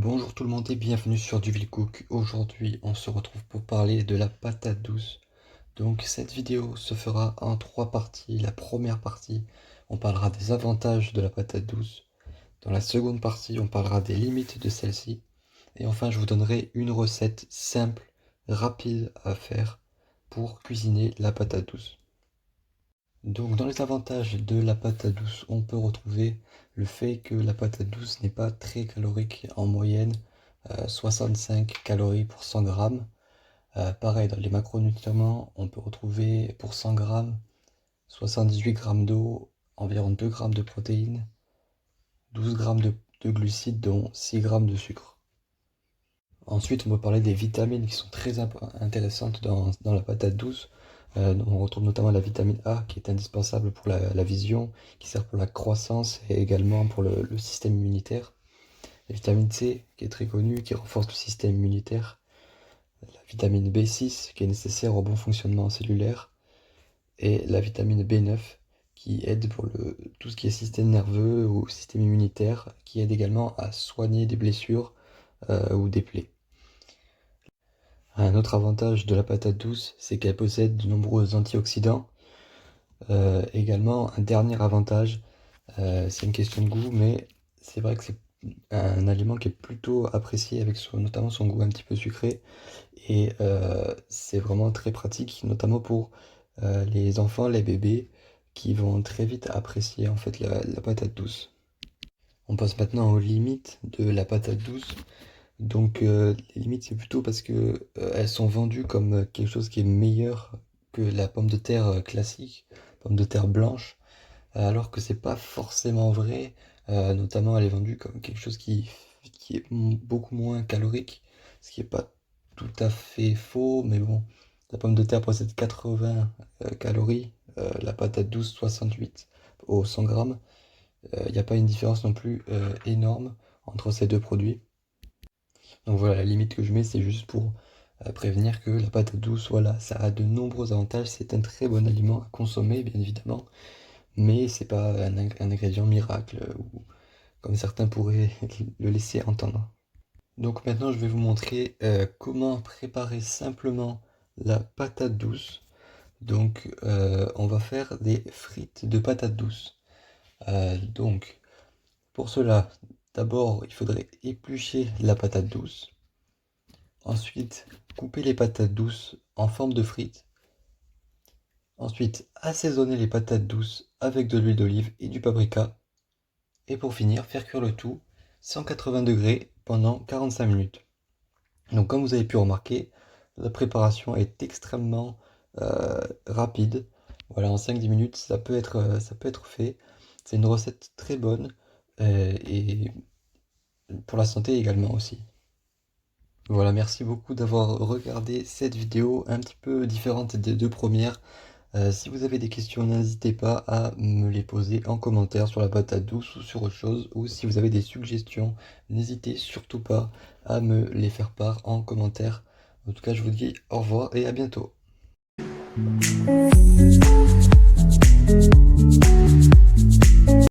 Bonjour tout le monde et bienvenue sur Duvilcook. Aujourd'hui on se retrouve pour parler de la patate douce. Donc cette vidéo se fera en 3 parties. La première partie, on parlera des avantages de la patate douce. Dans la seconde partie, on parlera des limites de celle-ci. Et enfin je vous donnerai une recette simple, rapide à faire pour cuisiner la patate douce. Donc dans les avantages de la patate douce, on peut retrouver le fait que la patate douce n'est pas très calorique en moyenne, 65 calories pour 100 grammes. Pareil, dans les macronutriments, on peut retrouver pour 100 grammes 78 grammes d'eau, environ 2 grammes de protéines, 12 grammes de glucides, dont 6 grammes de sucre. Ensuite, on peut parler des vitamines qui sont très intéressantes dans la patate douce. On retrouve notamment la vitamine A qui est indispensable pour la vision, qui sert pour la croissance et également pour le système immunitaire. La vitamine C qui est très connue, qui renforce le système immunitaire. La vitamine B6 qui est nécessaire au bon fonctionnement cellulaire. Et la vitamine B9 qui aide pour tout ce qui est système nerveux ou système immunitaire, qui aide également à soigner des blessures ou des plaies. Un autre avantage de la patate douce, c'est qu'elle possède de nombreux antioxydants. Également, un dernier avantage, c'est une question de goût, mais c'est vrai que c'est un aliment qui est plutôt apprécié avec notamment son goût un petit peu sucré. Et c'est vraiment très pratique, notamment pour les enfants, les bébés, qui vont très vite apprécier en fait la patate douce. On passe maintenant aux limites de la patate douce. Donc les limites, c'est plutôt parce que elles sont vendues comme quelque chose qui est meilleur que la pomme de terre classique, pomme de terre blanche, alors que c'est pas forcément vrai. Notamment, elle est vendue comme quelque chose qui est beaucoup moins calorique, ce qui est pas tout à fait faux, mais bon, la pomme de terre possède 80 calories, la patate douce 68 au 100 grammes. Il n'y a pas une différence non plus énorme entre ces deux produits. Donc voilà, la limite que je mets, c'est juste pour prévenir que la patate douce, voilà, ça a de nombreux avantages. C'est un très bon aliment à consommer, bien évidemment, mais c'est pas un ingrédient miracle, ou comme certains pourraient le laisser entendre. Donc maintenant, je vais vous montrer comment préparer simplement la patate douce. Donc on va faire des frites de patate douce. Donc pour cela, d'abord, il faudrait éplucher la patate douce. Ensuite, couper les patates douces en forme de frites. Ensuite, assaisonner les patates douces avec de l'huile d'olive et du paprika. Et pour finir, faire cuire le tout 180 degrés pendant 45 minutes. Donc comme vous avez pu remarquer, la préparation est extrêmement rapide. Voilà, en 5-10 minutes, ça peut être fait. C'est une recette très bonne et pour la santé également aussi. Voilà, merci beaucoup d'avoir regardé cette vidéo un petit peu différente des deux premières. Si vous avez des questions, n'hésitez pas à me les poser en commentaire sur la patate douce ou sur autre chose. Ou si vous avez des suggestions, n'hésitez surtout pas à me les faire part en commentaire. En tout cas, je vous dis au revoir et à bientôt.